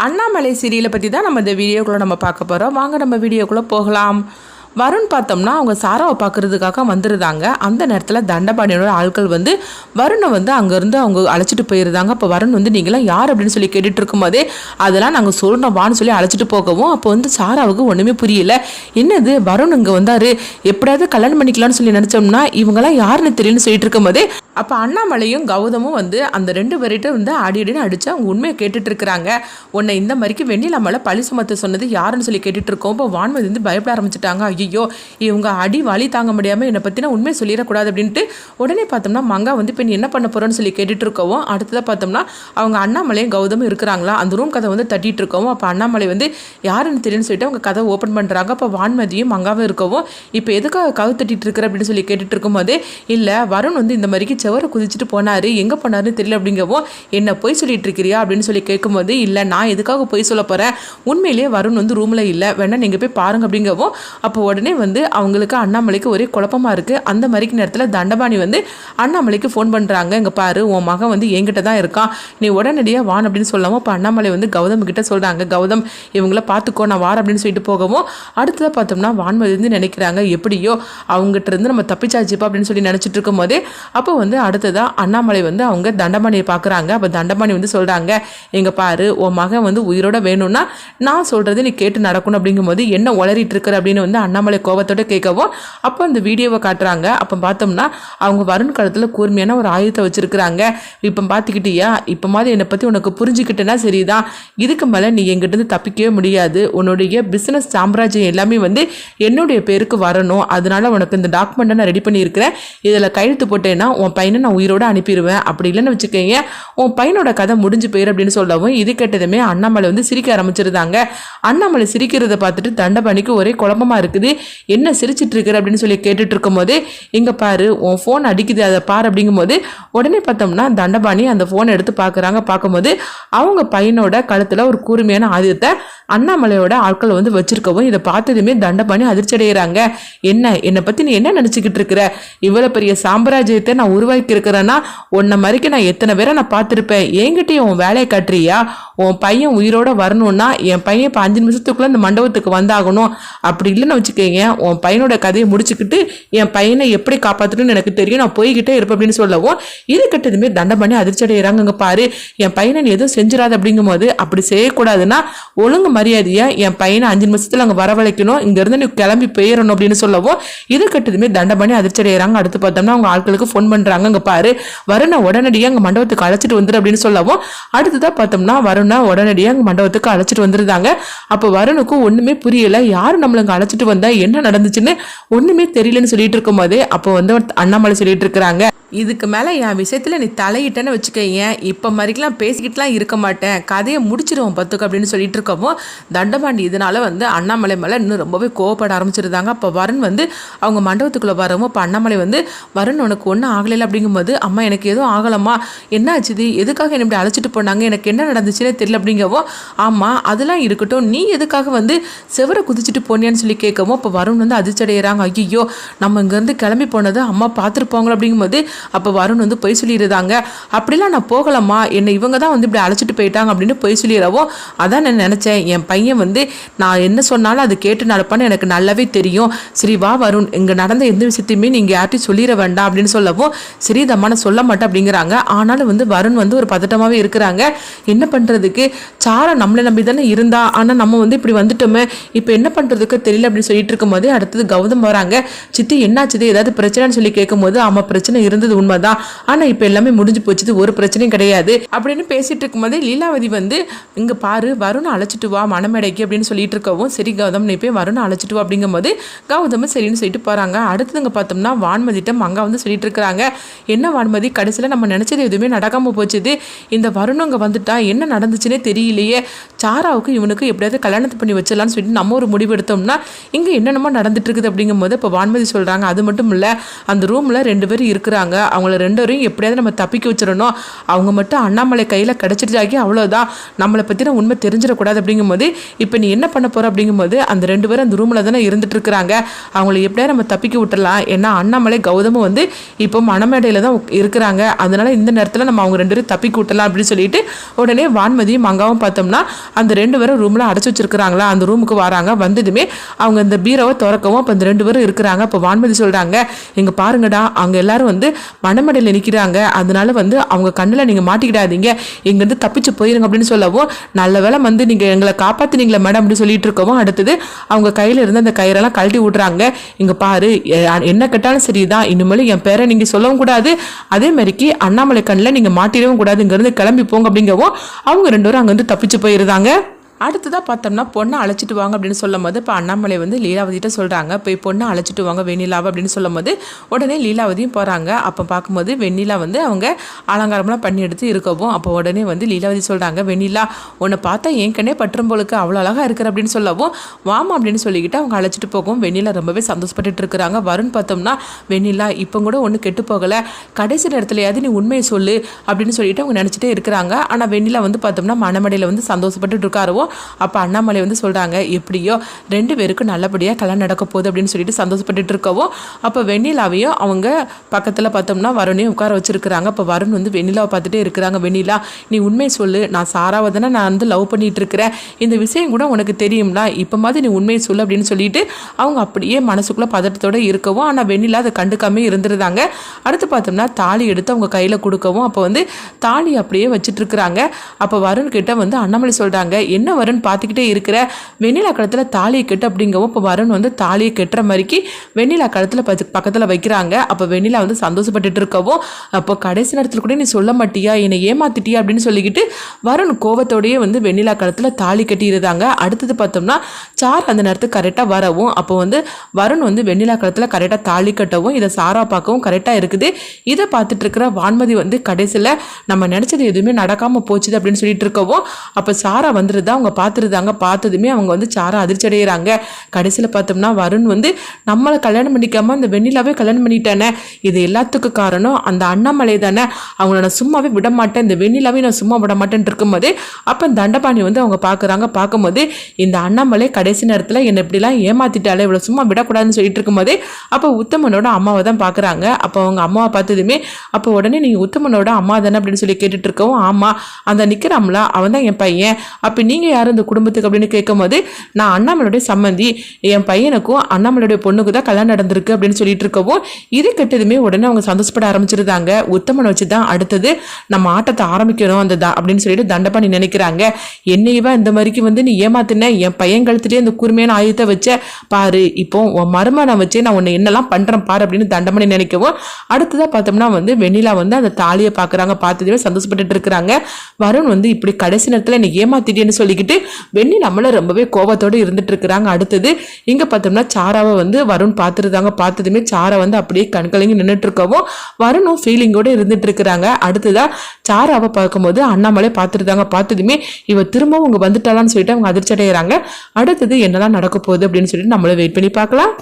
அண்ணாமலை சீரியலை பற்றி தான் நம்ம இந்த வீடியோக்குள்ளே நம்ம பார்க்க போகிறோம். வாங்க நம்ம வீடியோக்குள்ளே போகலாம். வருண் பார்த்தோம்னா அவங்க சாராவை பார்க்குறதுக்காக வந்துருந்தாங்க. அந்த நேரத்தில் தண்டபாணியோட ஆட்கள் வந்து வருணை வந்து அங்கேருந்து அவங்க அழைச்சிட்டு போயிருந்தாங்க. அப்போ வருண் வந்து நீங்களாம் யார் அப்படின்னு சொல்லி கேட்டுட்டு இருக்கும்போதே அதெல்லாம் நாங்கள் சொல்கிறோம் வான்னு சொல்லி அழைச்சிட்டு போகவும் அப்போ வந்து சாராவுக்கு ஒன்றுமே புரியல. என்னது வருண் இங்கே வந்தார், எப்படியாவது கல்யாணம் பண்ணிக்கலாம்னு சொல்லி நினச்சோம்னா இவங்கெல்லாம் யாருன்னு தெரியும்னு சொல்லிட்டு இருக்கும்போதே அப்போ அண்ணாமலையும் கௌதமும் வந்து அந்த 2 பேர்கிட்ட வந்து அடின்னு அடித்து அவங்க உண்மையை கேட்டுட்டு இருக்கிறாங்க. உன்னை இந்த மாதிரிக்கு வெண்ணிலா மேலே பழி சுமத்த சொன்னது யாருன்னு சொல்லி கேட்டுட்டு இருக்கோம். இப்போ வான்மதி வந்து பயப்பட ஆரம்பிச்சிட்டாங்க. ஐயோ இவங்க அடி வலி தாங்க முடியாமல் என்னை பற்றினா உண்மையை சொல்லிடக்கூடாது அப்படின்ட்டு உடனே பார்த்தோம்னா மங்கா வந்து இப்போ நீ என்ன பண்ண போகிறோன்னு சொல்லி கேட்டுட்டு இருக்கவும் அடுத்ததாக பார்த்தோம்னா அவங்க அண்ணாமலையும் கௌதமும் இருக்கிறாங்களா அந்த ரூம் கதை வந்து தட்டிட்டு இருக்கவும் அப்போ அண்ணாமலை வந்து யாருன்னு தெரியும்னு சொல்லிட்டு அவங்க கதை ஓப்பன் பண்ணுறாங்க. அப்போ வான்மதியும் மங்காவும் இருக்கவும் இப்போ எதுக்காக கவு தட்டிட்டு இருக்கிற அப்படின்னு சொல்லி கேட்டுட்டு இருக்கும்போது இல்லை வருண் வந்து இந்த மாதிரிக்கு செவரை குதிச்சுட்டு போனார், எங்கே போனாருன்னு தெரியல அப்படிங்கவும் என்ன பொய் சொல்லிட்டு இருக்கிறியா அப்படின்னு சொல்லி கேட்கும்போது இல்லை நான் எதுக்காக பொய் சொல்ல போகிறேன், உண்மையிலேயே வருண் வந்து ரூமில் இல்லை, வேணா நீங்கள் போய் பாருங்க அப்படிங்கவும் அப்போ உடனே வந்து அவங்களுக்கு அண்ணாமலைக்கு ஒரே குழப்பமாக இருக்குது. அந்த மாதிரிக்கு நேரத்தில் தண்டபாணி வந்து அண்ணாமலைக்கு ஃபோன் பண்ணுறாங்க. இங்கே பாரு உன் மகன் வந்து என்கிட்ட தான் இருக்கான், நீ உடனடியாக வான் அப்படின்னு சொல்லாமல் இப்போ அண்ணாமலை வந்து கௌதம் கிட்ட சொல்கிறாங்க. கௌதம் இவங்கள பார்த்துக்கோ நான் வார் அப்படின்னு சொல்லிட்டு போகவும் அடுத்ததாக பார்த்தோம்னா வான்மதி வந்து நினைக்கிறாங்க எப்படியோ அவங்ககிட்ட இருந்து நம்ம தப்பிச்சாச்சுப்பா அப்படின்னு சொல்லி நினச்சிட்டு இருக்கும் போது அப்போ வந்து அடுத்ததாக அண்ணாமலை வந்து அவங்க தண்டபாணியை பார்க்குறாங்க. அப்போ தண்டபாணி வந்து சொல்கிறாங்க எங்க பாரு உன் மகன் வந்து உயிரோட வேணும்னா நான் சொல்கிறது நீ கேட்டு நடக்கணும் அப்படிங்கும்போது என்ன உளறிட்டு இருக்கிற அப்படின்னு வந்து அண்ணாமலை கோபத்தோட கேட்கவும் அப்போ அந்த வீடியோவை காட்டுறாங்க. அப்போ பார்த்தோம்னா அவங்க வருண் காலத்தில் கூர்மையான ஒரு ஆயுதத்தை வச்சிருக்கிறாங்க. இப்போ பார்த்துக்கிட்டியா இப்போ மாதிரி என்னை பற்றி உனக்கு புரிஞ்சுக்கிட்டேன்னா சரிதான், இதுக்கு மேலே நீ எங்கிட்ட தப்பிக்கவே முடியாது, உன்னுடைய பிஸ்னஸ் சாம்ராஜ்யம் எல்லாமே வந்து என்னுடைய பேருக்கு வரணும், அதனால உனக்கு இந்த டாக்குமெண்ட்டை நான் ரெடி பண்ணியிருக்கிறேன், இதில் கையெழுத்து போட்டேன்னா உன் பையனை நான் உயிரோட அனுப்பிடுவேன், அப்படி இல்லைன்னு வச்சுக்கோங்க உன் பையனோட கதை முடிஞ்சு போயிரு அப்படின்னு சொல்லவும் இது கேட்டதுமே அண்ணாமலை வந்து சிரிக்க ஆரம்பிச்சிருந்தாங்க. அண்ணாமலை சிரிக்கிறத பார்த்துட்டு தண்டபாணிக்கு ஒரே குழப்பமா இருக்குது. என்ன சிரிச்சிட்டு இருக்கிற அப்படின்னு சொல்லி கேட்டுட்டு இருக்கும் போது இங்க பாரு உன் ஃபோன் அடிக்குது அதை பாரு அப்படிங்கும்போது உடனே பார்த்தோம்னா தண்டபாணி அந்த ஃபோனை எடுத்து பார்க்குறாங்க. பார்க்கும்போது அவங்க பையனோட கழுத்தில் ஒரு கூர்மையான ஆயுதத்தை அண்ணாமலையோட ஆட்கள் வந்து வச்சிருக்கவும் இதை பார்த்ததுமே தண்டபாணி அதிர்ச்சி அடைகிறாங்க. என்னை பற்றி நீ என்ன நினச்சிக்கிட்டு இருக்கிற, இவ்வளோ பெரிய சாம்ராஜ்யத்தை நான் உருவாக்கி இருக்கிறேன்னா உன்னை மாதிரிக்கு நான் எத்தனை பேரை நான் பார்த்துருப்பேன், என்கிட்டயும் உன் வேலையை காட்டுறியா, உன் பையன் உயிரோட வரணும்னா என் பையன் இப்போ 5 நிமிஷத்துக்குள்ள இந்த மண்டபத்துக்கு வந்தாகணும், அப்படி இல்லைன்னு வச்சுக்கோங்க உன் பையனோட கதையை முடிச்சுக்கிட்டு என் பையனை எப்படி காப்பாற்றணும்னு எனக்கு தெரியும், நான் போய்கிட்டே இருப்பேன் அப்படின்னு சொல்லவும் இது கட்டதுமே தண்டபாணி அதிர்ச்சி அடைகிறாங்க. இங்கே பாரு என் பையனை நீ எதுவும் செஞ்சிடாது அப்படிங்கும்போது அப்படி செய்யக்கூடாதுன்னா ஒழுங்கு மரியாதையா என் பையனை 5 நிமிஷத்துல அங்கே வரவழைக்கணும், இங்கேருந்து நீ கிளம்பி போயிடணும் அப்படின்னு சொல்லவும் இது கட்டதுமே தண்டபாணி அதிர்ச்சி அடைகிறாங்க. அடுத்து பார்த்தோம்னா அவங்க ஆட்களுக்கு ஃபோன் பண்ணுறாங்க. இங்கே பாரு வருணை உடனடியாக அங்கே மண்டபத்துக்கு அழைச்சிட்டு வந்துரு அப்படின்னு சொல்லவும் அடுத்ததான் பார்த்தோம்னா வருணை உடனடியாக அங்கே மண்டபத்துக்கு அழைச்சிட்டு வந்துருந்தாங்க. அப்போ வருணுக்கும் ஒன்றுமே புரியலை, யார் நம்மளுக்கு அழைச்சிட்டு வந்தா என்ன நடந்துச்சுன்னு ஒன்றுமே தெரியலன்னு சொல்லிட்டு இருக்கும் போதே அப்போ வந்து அண்ணாமலை சொல்லிட்டு இருக்கிறாங்க இதுக்கு மேலே என் விஷயத்தில் நீ தலையிட்டேன்னு வச்சுக்கோங்க இப்போ மாதிரிக்கெலாம் பேசிக்கிட்டுலாம் இருக்க மாட்டேன், கதையை முடிச்சிடுவோம் பத்துக்கு அப்படின்னு சொல்லிட்டு இருக்கவும் தண்டபாண்டி இதனால வந்து அண்ணாமலை மேலே இன்னும் ரொம்பவே கோவப்பட ஆரம்பிச்சிருந்தாங்க. அப்போ வருண் வந்து அவங்க மண்டபத்துக்குள்ளே வரவும் இப்போ அண்ணாமலை வந்து வருண் உனக்கு ஒன்றும் ஆகலை அப்படிங்கும்போது அம்மா எனக்கு எதுவும் ஆகலம்மா, என்ன ஆச்சுது, எதுக்காக என்ன இப்படி அழைச்சிட்டு போனாங்க, எனக்கு என்ன நடந்துச்சுன்னே தெரியல அப்படிங்கவும் ஆமாம் அதெல்லாம் இருக்கட்டும் நீ எதுக்காக வந்து செவரை குதிச்சுட்டு போனியான்னு சொல்லி கேட்கவும் அப்போ வருண் வந்து அதிர்ச்சி அடைகிறாங்க. ஐயோ நம்ம இங்கேருந்து கிளம்பி போனது அம்மா பார்த்துருப்பாங்களோ அப்படிங்கும்போது அப்போ வருண் வந்து பொய் சொல்லிடுறாங்க. அப்படிலாம் நான் போகலம்மா, என்னை இவங்க தான் வந்து இப்படி அழைச்சிட்டு போயிட்டாங்க அப்படின்னு பொய் சொல்லிடுறவோ அதான் நான் நினச்சேன், என் பையன் வந்து நான் என்ன சொன்னாலும் அது கேட்டு நடப்பான்னு எனக்கு நல்லாவே தெரியும், சரி வா வருண் இங்கே நடந்த எந்த விஷயத்தையுமே நீங்கள் யார்ட்டையும் சொல்லிட வேண்டாம் அப்படின்னு சொல்லவும் சரி தம்மா நான் சொல்ல மாட்டேன் அப்படிங்கிறாங்க. ஆனாலும் வந்து வருண் வந்து ஒரு பதட்டமாகவே இருக்கிறாங்க. என்ன பண்ணுறதுக்கு, சாரா நம்மளை நம்பி தானே இருந்தா, ஆனால் நம்ம வந்து இப்படி வந்துட்டோமே இப்போ என்ன பண்ணுறதுக்கு தெரியல அப்படின்னு சொல்லிட்டு இருக்கும் போதே அடுத்தது கௌதம் வராங்க. சித்தி என்னாச்சுது ஏதாவது பிரச்சனைன்னு சொல்லி கேட்கும்போது ஆமாம் பிரச்சனை இருந்தது உண்மைதான், ஆனா இப்ப எல்லாமே முடிஞ்சு போச்சு, ஒரு பிரச்சனையும் கிடையாது அப்படின்னு பேசிட்டு இருக்கும்போதே லீலாவதி வந்து இங்க பாரு வருணை அழைச்சிட்டு வா மனமேடைக்கு அப்படின்னு சொல்லிட்டு இருக்கவும் சரி கௌதம் நீ போய் வருணை அழைச்சிட்டு வா அப்படிங்கும்போது கௌதம் சரின்னு சொல்லிட்டு போறாங்க. அடுத்ததுங்க பார்த்தோம்னா வான்மதிட்டம் அங்க வந்து சொல்லிட்டு இருக்கிறாங்க என்ன வான்மதி கடைசியில் நம்ம நினைச்சது எதுவுமே நடக்காம போச்சுது, இந்த வருணம் அங்கே வந்துட்டா என்ன நடந்துச்சுன்னே தெரியலையே, சாராவுக்கு இவனுக்கு எப்படியாவது கல்யாணத்தை பண்ணி வச்சிடலாம்னு சொல்லிட்டு நம்ம ஒரு முடிவு எடுத்தோம்னா இங்கே என்னென்னமோ நடந்துட்டு இருக்குது அப்படிங்கும்போது இப்போ வான்மதி சொல்றாங்க அது மட்டும் இல்லை அந்த ரூமில் 2 பேர் இருக்கிறாங்க, அவங்கள 2 பேரையும் எப்படியாவது நம்ம தப்பிக்க வச்சிடணும், அவங்க மட்டும் அண்ணாமலை கையில் கிடச்சிட்டாக்கி அவ்வளோதான், நம்மளை பற்றின உண்மை தெரிஞ்சிடக்கூடாது அப்படிங்கும்போது இப்போ நீ என்ன பண்ண போகிற அப்படிங்கும்போது அந்த 2 பேரும் அந்த ரூமில் தானே இருந்துட்டு இருக்கிறாங்க, அவங்கள எப்படியா நம்ம தப்பிக்க விட்டுடலாம். ஏன்னா அண்ணாமலை கௌதமும் வந்து இப்போ மணமேடையில் தான் இருக்கிறாங்க, அதனால இந்த நேரத்தில் நம்ம அவங்க 2 பேரும் தப்பிக்க விட்டலாம் அப்படின்னு சொல்லிட்டு உடனே வான்மதியும் மங்காவும் பார்த்தோம்னா அந்த 2 பேரும் ரூமில் அடைச்சி வச்சிருக்கிறாங்களா அந்த ரூமுக்கு வராங்க. வந்ததுமே அவங்க இந்த பீரோவை திறக்கவும் அப்போ அந்த 2 பேரும் இருக்கிறாங்க. அப்போ வான்மதி சொல்கிறாங்க, இங்கே பாருங்கடா அவங்க எல்லாரும் வந்து மணமடையில் நிற்கிறாங்க, அதனால வந்து அவங்க கண்ணில் நீங்கள் மாட்டிக்கிடாதீங்க, இங்கேருந்து தப்பிச்சு போயிருங்க அப்படின்னு சொல்லவும் நல்ல வேலை வந்து நீங்கள் எங்களை காப்பாற்றினீங்களே மேடம் அப்படின்னு சொல்லிட்டு இருக்கவும் அடுத்தது அவங்க கையில் இருந்து அந்த கயிறெல்லாம் கழட்டி விட்றாங்க. இங்கே பாரு என்ன கேட்டாலும் சரிதான், இனிமேல் என் பேரை நீங்கள் சொல்லவும் கூடாது, அதே மாதிரிக்கு அண்ணாமலை கண்ணில் நீங்கள் மாட்டிடவும் கூடாது, இங்கேருந்து கிளம்பி போங்க அப்படிங்கவும் அவங்க 2 பேரும் அங்கேருந்து தப்பிச்சு போயிருந்தாங்க. அடுத்ததாக பார்த்தோம்னா பொண்ணை அழைச்சிட்டு வாங்க அப்படின்னு சொல்லும் போது இப்போ அண்ணாமலை வந்து லீலாவதிட்ட சொல்கிறாங்க, போய் பொண்ணை அழைச்சிட்டு வாங்க வெண்ணிலாவை அப்படின்னு சொல்லும் போது உடனே லீலாவதியும் போகிறாங்க. அப்போ பார்க்கும்போது வெண்ணிலா வந்து அவங்க அலங்காரம்லாம் பண்ணி எடுத்து இருக்கவும் அப்போ உடனே வந்து லீலாவதி சொல்கிறாங்க, வெண்ணிலா உன்னை பார்த்தா என் கண்ணே பற்றும் போலுக்கு அவ்வளோ அழகாக இருக்கிற அப்படின்னு சொல்லவும் வாமா அப்படின்னு சொல்லிக்கிட்டு அவங்க அழைச்சிட்டு போகவும் வெண்ணிலா ரொம்பவே சந்தோஷப்பட்டுட்டு இருக்கிறாங்க. வருண் பார்த்தோம்னா வெண்ணிலா இப்போ கூட ஒன்றும் கெட்டு போகலை, கடைசி நேரத்துலையாவது நீ உண்மையை சொல்லு அப்படின்னு சொல்லிட்டு அவங்க நினச்சிட்டே இருக்கிறாங்க. ஆனால் வெண்ணிலா வந்து பார்த்தோம்னா மணமடையில் வந்து சந்தோஷப்பட்டு இருக்காரோ அப்போ அண்ணாமலை வந்து சொல்கிறாங்க, எப்படியோ 2 பேருக்கும் நல்லபடியாக கல்யாணம் நடக்க போகுது அப்படின்னு சொல்லிட்டு சந்தோஷப்பட்டுட்டு இருக்கவும் அப்போ வெண்ணிலாவையும் அவங்க பக்கத்தில் பார்த்தோம்னா வருணையும் உட்கார வச்சிருக்கிறாங்க. அப்போ வருண் வந்து வெண்ணிலாவை பார்த்துட்டே இருக்கிறாங்க, வெண்ணிலா நீ உண்மையை சொல்லு, நான் சாராவை தானே நான் வந்து லவ் பண்ணிட்டு இருக்கிறேன், இந்த விஷயம் கூட உனக்கு தெரியும்ல, இப்போ மாதிரி நீ உண்மையை சொல்லு அப்படின்னு சொல்லிட்டு அவங்க அப்படியே மனசுக்குள்ளே பதட்டத்தோடு இருக்கவும் ஆனால் வெண்ணிலா அதை கண்டுக்காமே இருந்துருந்தாங்க. அடுத்து பார்த்தோம்னா தாலி எடுத்து அவங்க கையில் கொடுக்கவும் அப்போ வந்து தாலி அப்படியே வச்சுட்டு இருக்கிறாங்க. அப்போ வருண் கிட்ட வந்து அண்ணாமலை சொல்கிறாங்க, என்ன வருண் பார்த்துக்கிட்டே இருக்கிற, வெண்ணிலா கழுத்தில் தாலியை கெட்டு அப்படிங்கவும் இப்போ வருண் வந்து தாலியை கெட்டுற மாதிரிக்கு வெண்ணிலா கழுத்தில் பக்கத்தில் வைக்கிறாங்க. அப்போ வெண்ணிலா வந்து சந்தோஷப்பட்டுட்டு இருக்கவும் அப்போ கடைசி நேரத்தில் கூட நீ சொல்ல மாட்டியா, என்னை ஏமாத்திட்டியா அப்படின்னு சொல்லிக்கிட்டு வருண் கோபத்தோடையே வந்து வெண்ணிலா கழுத்தில் தாலி கட்டியிருந்தாங்க. அடுத்தது பார்த்தோம்னா சார் அந்த நேரத்துக்கு கரெக்டாக வரவும் அப்போ வந்து வருண் வந்து வெண்ணிலா கழுத்தில் கரெக்டாக தாலி கட்டவும் இதை சாரா பார்க்கவும் கரெக்டாக இருக்குது. இதை பார்த்துட்டு இருக்கிற வான்மதி வந்து கடைசியில் நம்ம நினச்சது எதுவுமே நடக்காமல் போச்சுது அப்படின்னு சொல்லிட்டு இருக்கவும் அப்போ சாரா வந்துருதா அவங்க பார்த்துருந்தாங்க. பார்த்ததுமே அவங்க வந்து சாரா அதிர்ச்சி அடைகிறாங்க. கடைசியில் பார்த்தோம்னா வருண் வந்து நம்மளை கல்யாணம் பண்ணிக்காமல் அந்த வெண்ணிலாவே கல்யாணம் பண்ணிட்டானே, இது எல்லாத்துக்கும் காரணம் அந்த அண்ணாமலை தானே, அவங்கள நான் சும்மாவே விட மாட்டேன், இந்த வெண்ணிலாவே நான் சும்மா விட மாட்டேன்னு இருக்கும்போது அப்போ தண்டபாணி வந்து அவங்க பார்க்குறாங்க. பார்க்கும்போது இந்த அண்ணாமலை கடைசி நேரத்தில் என்னை இப்படிலாம் ஏமாத்திட்டாலே இவ்வளோ சும்மா விடக்கூடாதுன்னு சொல்லிட்டு இருக்கும்போது அப்போ உத்தமனோட அம்மாவை தான் பார்க்குறாங்க. அப்போ அவங்க அம்மாவை பார்த்ததுமே அப்போ உடனே நீங்கள் உத்தமனோட அம்மா தானே அப்படின்னு சொல்லி கேட்டுட்டு இருக்கவும் ஆமாம் அந்த நிற்கிறாம்ல அவன் தான் என் பையன், அப்போ நீங்கள் யார் இந்த குடும்பத்துக்கு அப்படின்னு கேட்கும்போது நான் அண்ணாமலையுடைய சம்மந்தி, என் பையனுக்கும் அண்ணாமலையுடைய பொண்ணுக்கு தான் கல்யாணம் நடந்திருக்கு அப்படின்னு சொல்லிட்டு இருக்கவும் இது கெட்டதுமே உடனே அவங்க சந்தோஷப்பட ஆரம்பிச்சிருந்தாங்க. உத்தமனை வச்சு தான் அடுத்தது நம்ம ஆட்டத்தை ஆரம்பிக்கணும் அந்த அப்படின்னு சொல்லிட்டு தண்டபாணி நினைக்கிறாங்க. என்னையவா இந்த மாதிரிக்கு வந்து நீ ஏமாத்தின, என் பையன் கழுத்துட்டே அந்த கூர்மையான ஆயுதத்தை வச்ச பாரு, இப்போ உன் மருமனை வச்சே நான் உன்னை என்னெல்லாம் பண்றேன் பாரு அப்படின்னு தண்டபாணி நினைக்கவும் அடுத்ததான் பார்த்தோம்னா வந்து வெண்ணிலா வந்து அந்த தாலியை பார்க்குறாங்க. பார்த்ததுமே சந்தோஷப்பட்டுட்டு இருக்கிறாங்க. வருண் வந்து இப்படி கடைசி நேரத்தில் என்னை ஏமாத்திட்டேன்னு சொல்லிக்கிட்டு வெண்ணி நம்மள ரொம்பவே கோபத்தோடு இருந்துட்டு இருக்கிறாங்க. அடுத்தது இங்க பார்த்தோம்னா சாராவை வந்து வருண் பார்த்துருந்தாங்க. பார்த்ததுமே சாரா வந்து அப்படியே கண்கலங்கி நின்றுட்டு இருக்கவும் வருணும் ஃபீலிங்கோட இருந்துட்டு இருக்கிறாங்க. அடுத்ததா சாராவை பார்க்கும்போது அண்ணாமலை பார்த்துருந்தாங்க. பார்த்ததுமே இவ திரும்பவும் அவங்க வந்துட்டாலான்னு சொல்லிட்டு அவங்க அதிர்ச்சி அடைகிறாங்க. அடுத்தது என்னதான் நடக்க போகுது அப்படின்னு சொல்லிட்டு நம்மள வெயிட் பண்ணி பார்க்கலாம்.